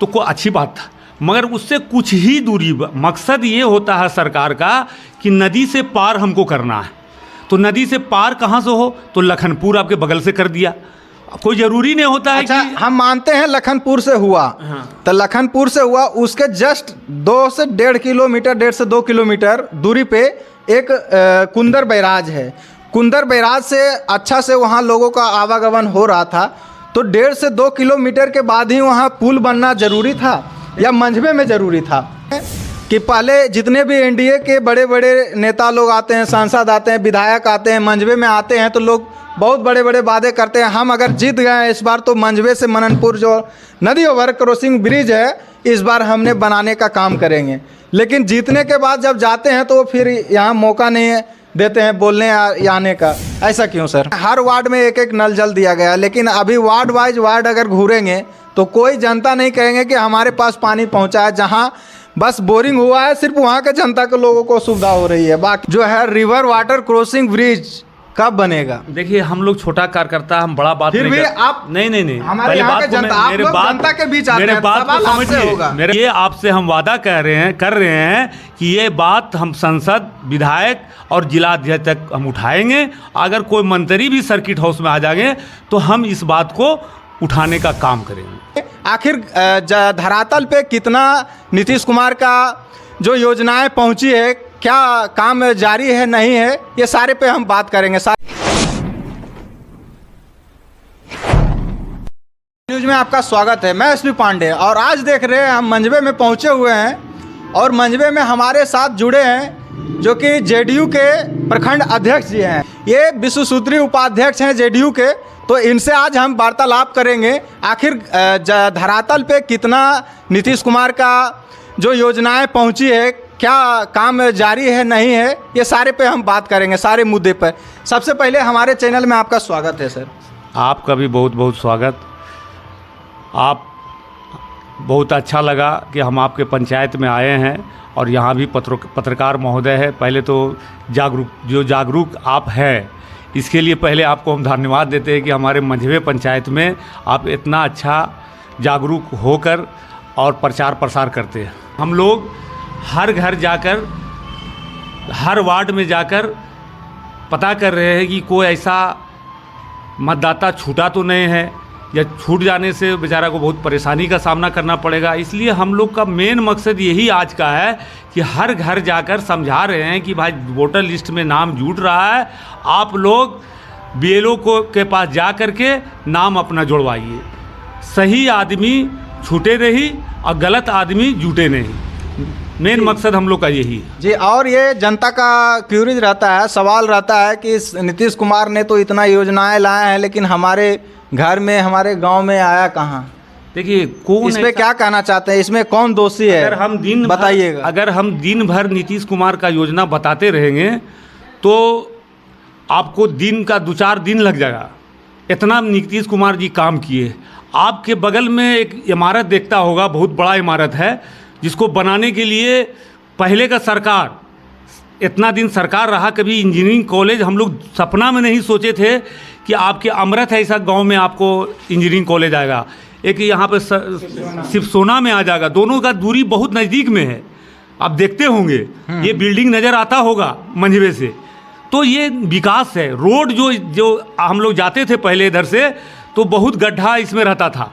तो कोई अच्छी बात था, मगर उससे कुछ ही दूरी, मकसद ये होता है सरकार का कि नदी से पार हमको करना है। तो नदी से पार कहाँ से हो, तो लखनपुर आपके बगल से कर दिया। कोई ज़रूरी नहीं होता है अच्छा, कि हम मानते हैं लखनपुर से हुआ। हाँ। तो लखनपुर से हुआ, उसके जस्ट 2 से 1.5 किलोमीटर, 1.5 से 2 किलोमीटर दूरी पे एक कुंदर बैराज है। कुंदर बैराज से अच्छा से वहाँ लोगों का आवागमन हो रहा था, तो 1.5 से 2 किलोमीटर के बाद ही वहाँ पुल बनना ज़रूरी था या मंझवे में ज़रूरी था कि पहले जितने भी एनडीए के बड़े बड़े नेता लोग आते हैं, सांसद आते हैं, विधायक आते हैं, मंझवे में आते हैं, तो लोग बहुत बड़े बड़े वादे करते हैं। हम अगर जीत गए इस बार तो मंझवे से मननपुर जो नदी ओवर क्रॉसिंग ब्रिज है, इस बार हमने बनाने का काम करेंगे। लेकिन जीतने के बाद जब जाते हैं तो फिर यहाँ मौका नहीं देते हैं बोलने आने का। ऐसा क्यों सर? हर वार्ड में एक एक नल जल दिया गया, लेकिन अभी वार्ड वाइज वार्ड अगर घूरेंगे तो कोई जनता नहीं कहेंगे कि हमारे पास पानी पहुँचा है। जहाँ बस बोरिंग हुआ है, सिर्फ वहाँ के जनता के लोगों को सुविधा हो रही है। बाकी जो है रिवर वाटर क्रॉसिंग ब्रिज कब बनेगा? देखिए, हम लोग छोटा कार्यकर्ता, हम बड़ा बात फिर नहीं भी कर... आप नहीं हमारे यहाँ के जनता, आप लोग जनता के बीच आते हैं, सवाल आपसे होगा। ये आपसे हम वादा कर रहे हैं कि ये बात हम संसद, विधायक और जिला अध्यक्ष तक हम उठाएंगे। अगर कोई मंत्री भी सर्किट हाउस में आ जाएंगे तो हम इस बात को उठाने का काम करेंगे। आखिर धरातल पे कितना नीतीश कुमार का जो योजनाएं पहुंची है, क्या काम जारी है, नहीं है, ये सारे पे हम बात करेंगे। न्यूज में आपका स्वागत है। मैं एसपी पांडे और आज देख रहे हैं हम मंझवे में पहुंचे हुए हैं और मंझवे में हमारे साथ जुड़े हैं जो कि जेडीयू के प्रखंड अध्यक्ष जी हैं। ये विश्वसूत्री उपाध्यक्ष हैं जेडीयू के, तो इनसे आज हम वार्तालाप करेंगे। आखिर धरातल पे कितना नीतीश कुमार का जो योजनाएं पहुंची है, क्या काम जारी है, नहीं है, ये सारे पे हम बात करेंगे, सारे मुद्दे पर। सबसे पहले हमारे चैनल में आपका स्वागत है सर। आपका भी बहुत बहुत स्वागत। आप बहुत अच्छा लगा कि हम आपके पंचायत में आए हैं और यहाँ भी पत्रकार महोदय है। पहले तो जागरूक आप हैं, इसके लिए पहले आपको हम धन्यवाद देते हैं कि हमारे मंझवे पंचायत में आप इतना अच्छा जागरूक होकर और प्रचार प्रसार करते हैं। हम लोग हर घर जाकर, हर वार्ड में जाकर पता कर रहे हैं कि कोई ऐसा मतदाता छूटा तो नहीं है, या छूट जाने से बेचारा को बहुत परेशानी का सामना करना पड़ेगा। इसलिए हम लोग का मेन मकसद यही आज का है कि हर घर जाकर समझा रहे हैं कि भाई वोटर लिस्ट में नाम जुट रहा है, आप लोग बीएलओ के पास जा कर के नाम अपना जुड़वाइए। सही आदमी छूटे नहीं और गलत आदमी जुटे नहीं। मेन मकसद हम लोग का यही है जी। और ये जनता का क्यूरीज रहता है, सवाल रहता है कि नीतीश कुमार ने तो इतना योजनाएं लाए हैं, लेकिन हमारे घर में, हमारे गांव में आया कहाँ? देखिए, कौन इस पे क्या कहना चाहते हैं, इसमें कौन दोषी है? अगर हम दिन भर नीतीश कुमार का योजना बताते रहेंगे तो आपको दिन का 2-4 दिन लग जाएगा। इतना नीतीश कुमार जी काम किए। आपके बगल में एक इमारत देखता होगा, बहुत बड़ा इमारत है, जिसको बनाने के लिए पहले का सरकार, इतना दिन सरकार रहा, कभी इंजीनियरिंग कॉलेज हम लोग सपना में नहीं सोचे थे कि आपके अमृत ऐसा गांव में आपको इंजीनियरिंग कॉलेज आएगा। एक यहाँ पे सिपसोना में आ जाएगा। दोनों का दूरी बहुत नज़दीक में है, आप देखते होंगे। ये बिल्डिंग नज़र आता होगा मंझवे से। तो ये विकास है। रोड जो हम लोग जाते थे पहले इधर से, तो बहुत गड्ढा इसमें रहता था,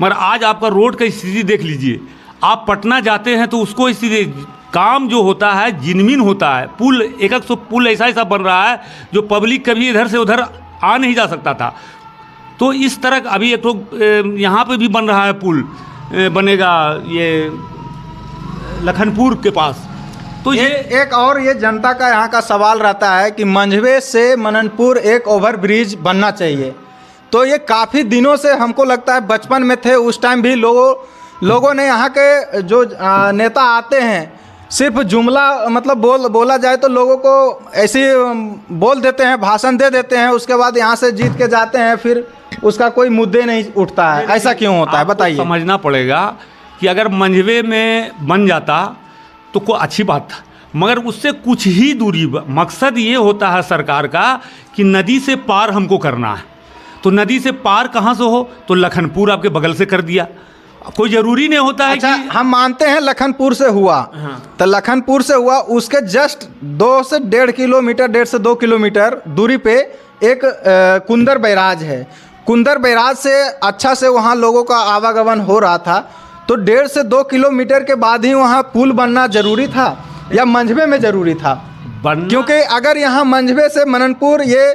मगर आज आपका रोड का स्थिति देख लीजिए। आप पटना जाते हैं तो उसको स्थिति, काम जो होता है जिनमिन होता है। पुल, एक पुल ऐसा बन रहा है जो पब्लिक कभी इधर से उधर आ नहीं जा सकता था। तो इस तरह अभी एक तो यहाँ पे भी बन रहा है पुल, बनेगा ये लखनपुर के पास। तो ये एक और ये जनता का यहाँ का सवाल रहता है कि मंझवे से मननपुर एक ओवर ब्रिज बनना चाहिए। तो ये काफ़ी दिनों से, हमको लगता है बचपन में थे उस टाइम भी लोगों ने, यहाँ के जो नेता आते हैं, सिर्फ जुमला मतलब बोला जाए तो लोगों को ऐसे बोल देते हैं, भाषण दे देते हैं, उसके बाद यहाँ से जीत के जाते हैं, फिर उसका कोई मुद्दे नहीं उठता है। ऐसा क्यों होता है, बताइए। समझना पड़ेगा कि अगर मंझवे में बन जाता तो कोई अच्छी बात था, मगर उससे कुछ ही दूरी, मकसद ये होता है सरकार का कि नदी से पार हमको करना है। तो नदी से पार कहाँ से हो, तो लखनपुर आपके बगल से कर दिया। कोई जरूरी नहीं होता है अच्छा, कि हम मानते हैं लखनपुर से हुआ, हाँ। तो लखनपुर से हुआ, उसके जस्ट 2 से 1.5 किलोमीटर, 1.5 से 2 किलोमीटर दूरी पे एक कुंदर बैराज है। कुंदर बैराज से अच्छा से वहाँ लोगों का आवागमन हो रहा था, तो 1.5 से 2 किलोमीटर के बाद ही वहाँ पुल बनना जरूरी था या मंझवे में जरूरी था? क्योंकि अगर यहाँ मंझवे से मननपुर ये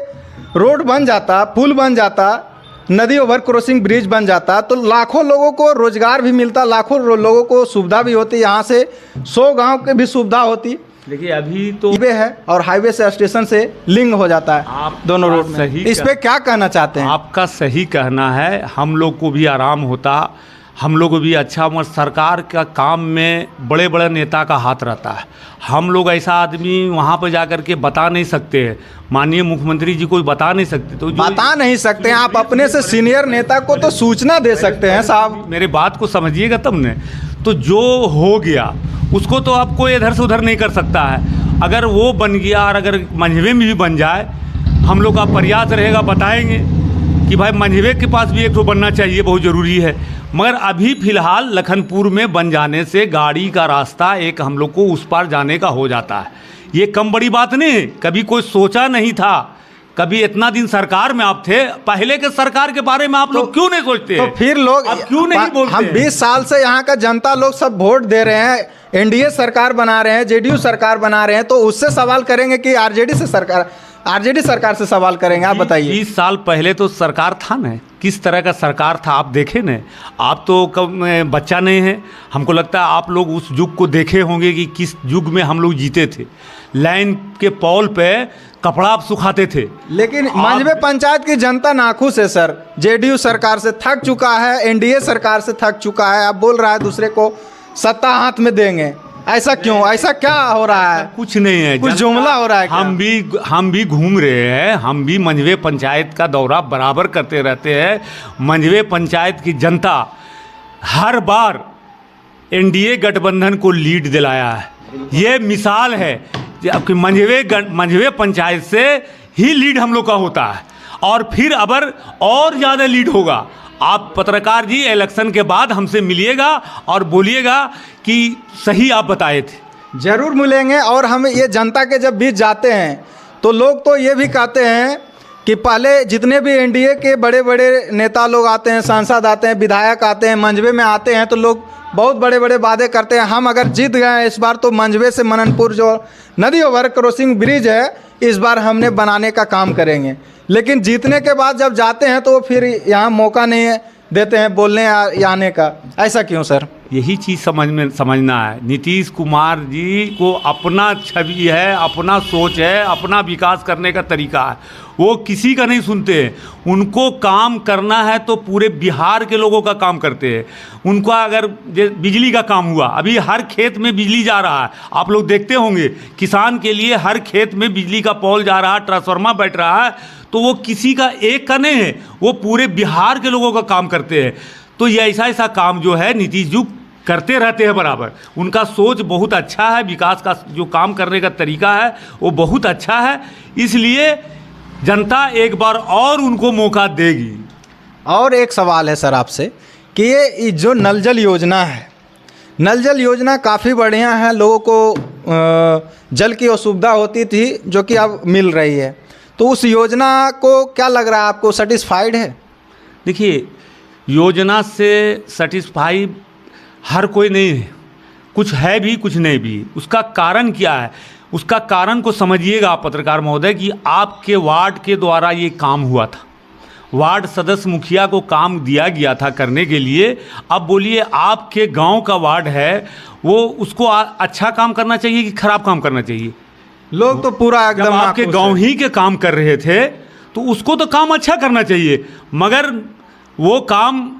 रोड बन जाता, पुल बन जाता, नदी ओवर क्रॉसिंग ब्रिज बन जाता, तो लाखों लोगों को रोजगार भी मिलता, लाखों लोगों को सुविधा भी होती, यहाँ से 100 गांव के भी सुविधा होती। देखिए अभी तो हाईवे है और हाईवे से स्टेशन से लिंक हो जाता है आप दोनों रोड में। सही इस पे क्या कहना चाहते हैं? आपका सही कहना है, हम लोग को भी आराम होता, हम लोग को भी अच्छा, मगर सरकार का काम में बड़े बड़े नेता का हाथ रहता है। हम लोग ऐसा आदमी वहाँ पर जा कर के बता नहीं सकते हैं, माननीय मुख्यमंत्री जी को बता नहीं सकते, तो बता नहीं सकते हैं आप, अपने से सीनियर नेता को तो सूचना दे सकते हैं साहब। मेरे बात को समझिएगा तब ने, तो जो हो गया उसको तो आपको इधर से उधर नहीं कर सकता है। अगर वो बन गया और अगर मंझवे में भी बन जाए, हम लोग का प्रयास रहेगा, बताएंगे कि भाई मंझवे के पास भी एक तो बनना चाहिए, बहुत ज़रूरी है। मगर अभी फ़िलहाल लखनपुर में बन जाने से गाड़ी का रास्ता एक हम लोग को उस पार जाने का हो जाता है। ये कम बड़ी बात नहीं है, कभी कोई सोचा नहीं था, कभी इतना दिन सरकार में आप थे, पहले के सरकार के बारे में आप लोग क्यों नहीं सोचते? तो फिर लोग आप क्यों नहीं बोलते? हम 20 साल से यहाँ का जनता लोग सब वोट दे रहे हैं, एनडीए सरकार बना रहे हैं, जेडीयू सरकार बना रहे हैं, तो उससे सवाल करेंगे कि आरजेडी सरकार से सवाल करेंगे? आप बताइए। 20 साल पहले तो सरकार था ना, किस तरह का सरकार था आप देखे न। आप तो कब बच्चा नहीं है, हमको लगता है आप लोग उस युग को देखे होंगे कि किस युग में हम लोग जीते थे। लाइन के पॉल पे कपड़ा आप सुखाते थे। लेकिन मंझवे पंचायत की जनता नाखुश है सर, जेडीयू सरकार से थक चुका है, एनडीए सरकार से थक चुका है। अब बोल रहा है दूसरे को सत्ता हाथ में देंगे, ऐसा क्यों? ऐसा क्या हो रहा है? कुछ नहीं है, कुछ जुमला हो रहा है क्या? हम भी घूम रहे हैं, हम भी मंझवे पंचायत का दौरा बराबर करते रहते हैं। मंझवे पंचायत की जनता हर बार एनडीए गठबंधन को लीड दिलाया है। ये मिसाल है कि मंझवे पंचायत से ही लीड हम लोग का होता है, और फिर अबर और ज़्यादा लीड होगा। आप पत्रकार जी इलेक्शन के बाद हमसे मिलिएगा और बोलिएगा कि सही आप बताए थे। जरूर मिलेंगे। और हम ये जनता के जब बीच जाते हैं तो लोग तो ये भी कहते हैं कि पहले जितने भी एनडीए के बड़े बड़े नेता लोग आते हैं, सांसद आते हैं, विधायक आते हैं, मंझवे में आते हैं, तो लोग बहुत बड़े बड़े वादे करते हैं। हम अगर जीत गए इस बार तो मंझवे से मननपुर जो नदी ओवर क्रॉसिंग ब्रिज है, इस बार हमने बनाने का काम करेंगे। लेकिन जीतने के बाद जब जाते हैं तो फिर यहाँ मौका नहीं देते हैं बोलने या आने का। ऐसा क्यों सर? यही चीज़ समझना है। नीतीश कुमार जी को अपना छवि है, अपना सोच है, अपना विकास करने का तरीका है, वो किसी का नहीं सुनते हैं। उनको काम करना है तो पूरे बिहार के लोगों का काम करते हैं। उनका अगर बिजली का काम हुआ, अभी हर खेत में बिजली जा रहा है, आप लोग देखते होंगे, किसान के लिए हर खेत में बिजली का पोल जा रहा है, ट्रांसफार्मर बैठ रहा है, तो वो किसी का एक का नहीं है, वो पूरे बिहार के लोगों का काम करते हैं। तो ये ऐसा काम जो है नीतीश जी करते रहते हैं बराबर। उनका सोच बहुत अच्छा है, विकास का जो काम करने का तरीका है वो बहुत अच्छा है, इसलिए जनता एक बार और उनको मौका देगी। और एक सवाल है सर आपसे कि ये जो नल जल योजना है, नल जल योजना काफ़ी बढ़िया है, लोगों को जल की असुविधा होती थी जो कि अब मिल रही है, तो उस योजना को क्या लग रहा है आपको, सेटिस्फाइड है? देखिए, योजना से सेटिस्फाई हर कोई नहीं है, कुछ है भी कुछ नहीं भी। उसका कारण क्या है, उसका कारण को समझिएगा आप पत्रकार महोदय, कि आपके वार्ड के द्वारा ये काम हुआ था, वार्ड सदस्य मुखिया को काम दिया गया था करने के लिए। अब बोलिए आपके गांव का वार्ड है, वो उसको अच्छा काम करना चाहिए कि खराब काम करना चाहिए? लोग तो पूरा एकदम आपके गांव ही के काम कर रहे थे तो उसको तो काम अच्छा करना चाहिए, मगर वो काम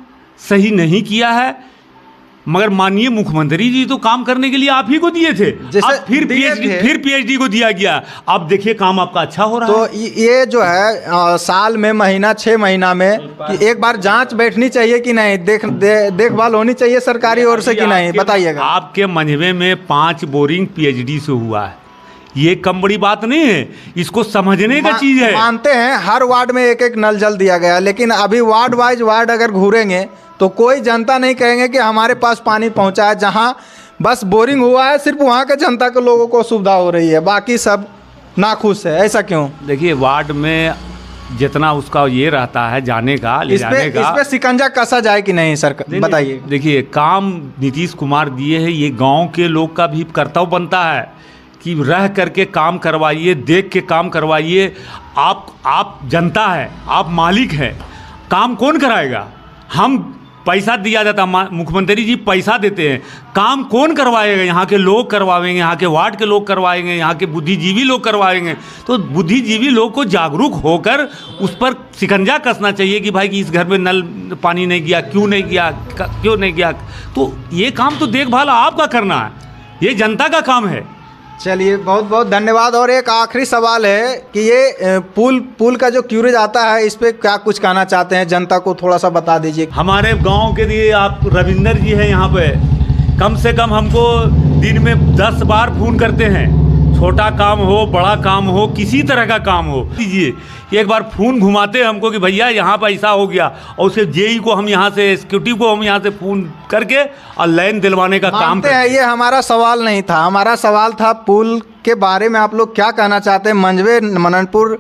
सही नहीं किया है। मगर माननीय मुख्यमंत्री जी तो काम करने के लिए आप ही को दिए थे, अब फिर पीएचडी को दिया गया। अब देखिए काम आपका अच्छा हो रहा है। तो ये जो है साल में महीना 6 महीना में कि एक बार जांच बैठनी चाहिए कि नहीं, देखभाल होनी चाहिए सरकारी ओर से कि नहीं, बताइएगा। आपके मंझवे में 5 बोरिंग पीएचडी से हुआ है, ये कम बड़ी बात नहीं है, इसको समझने का चीज़ है। मानते हैं हर वार्ड में एक एक नल जल दिया गया, लेकिन अभी वार्ड वाइज वार्ड अगर घूरेंगे तो कोई जनता नहीं कहेंगे कि हमारे पास पानी पहुंचा है। जहां बस बोरिंग हुआ है सिर्फ वहां के जनता के लोगों को सुविधा हो रही है, बाकी सब नाखुश है। ऐसा क्यों? देखिए वार्ड में जितना उसका ये रहता है जाने का ले जाने का, इस पे शिकंजा कसा जाए कि नहीं सर, बताइए। देखिए काम नीतीश कुमार दिए हैं, ये गांव के लोग का भी कर्तव्य बनता है कि रह करके काम करवाइए, देख के काम करवाइए। आप जनता है, आप मालिक हैं, काम कौन कराएगा? हम पैसा दिया जाता, मुख्यमंत्री जी पैसा देते हैं, काम कौन करवाएगा? यहाँ के लोग करवाएंगे, यहाँ के वार्ड के लोग करवाएंगे, यहाँ के बुद्धिजीवी लोग करवाएंगे। तो बुद्धिजीवी लोग को जागरूक होकर उस पर शिकंजा कसना चाहिए कि भाई कि इस घर में नल पानी नहीं गया, क्यों नहीं गया, क्यों नहीं गया। तो ये काम तो देखभाल आपका करना है, ये जनता का काम है। चलिए बहुत बहुत धन्यवाद। और एक आखिरी सवाल है कि ये पुल का जो क्यूरेज आता है, इस पे क्या कुछ कहना चाहते हैं, जनता को थोड़ा सा बता दीजिए। हमारे गांव के लिए आप रविंदर जी हैं यहाँ पे, कम से कम हमको दिन में 10 बार फ़ोन करते हैं, छोटा काम हो बड़ा काम हो किसी तरह का काम हो दीजिए, एक बार फ़ोन घुमाते हैं हमको कि भैया यहाँ पर ऐसा हो गया, और उसे जेई को हम यहाँ से एग्जीक्यूटिव को हम यहाँ से फ़ोन करके और लाइन दिलवाने का काम करते हैं। ये हमारा सवाल नहीं था, हमारा सवाल था पुल के बारे में आप लोग क्या कहना चाहते हैं। मंझवे मननपुर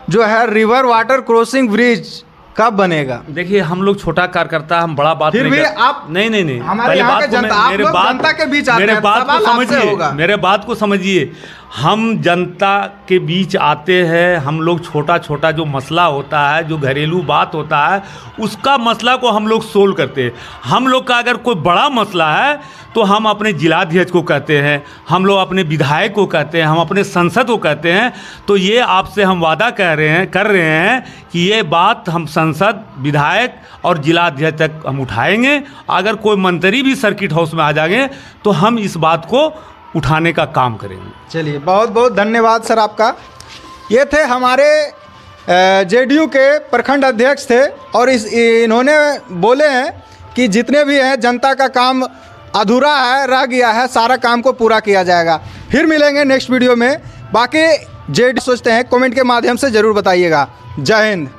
जो है रिवर वाटर क्रॉसिंग ब्रिज कब बनेगा? देखिए हम लोग छोटा कार्यकर्ता, हम बड़ा बात फिर भी आप नहीं हमारे यहाँ के जनता, आप लोग जनता के बीच आते हैं, सवाल आपसे होगा। मेरे बात को समझिए, हम जनता के बीच आते हैं, हम लोग छोटा छोटा जो मसला होता है, जो घरेलू बात होता है, उसका मसला को हम लोग सोल्व करते हैं। हम लोग का अगर कोई बड़ा मसला है तो हम अपने जिलाध्यक्ष को कहते हैं, हम लोग अपने विधायक को कहते हैं, हम अपने सांसद को कहते हैं। तो ये आपसे हम वादा कर रहे हैं कि ये बात हम सांसद, विधायक और जिलाध्यक्ष तक हम उठाएंगे। अगर कोई मंत्री भी सर्किट हाउस में आ जाएंगे तो हम इस बात को उठाने का काम करेंगे। चलिए बहुत बहुत धन्यवाद सर आपका। ये थे हमारे जेडीयू के प्रखंड अध्यक्ष थे, और इन्होंने बोले हैं कि जितने भी हैं जनता का काम अधूरा है, रह गया है, सारा काम को पूरा किया जाएगा। फिर मिलेंगे नेक्स्ट वीडियो में। बाकी जेडीयू सोचते हैं कमेंट के माध्यम से ज़रूर बताइएगा। जय हिंद।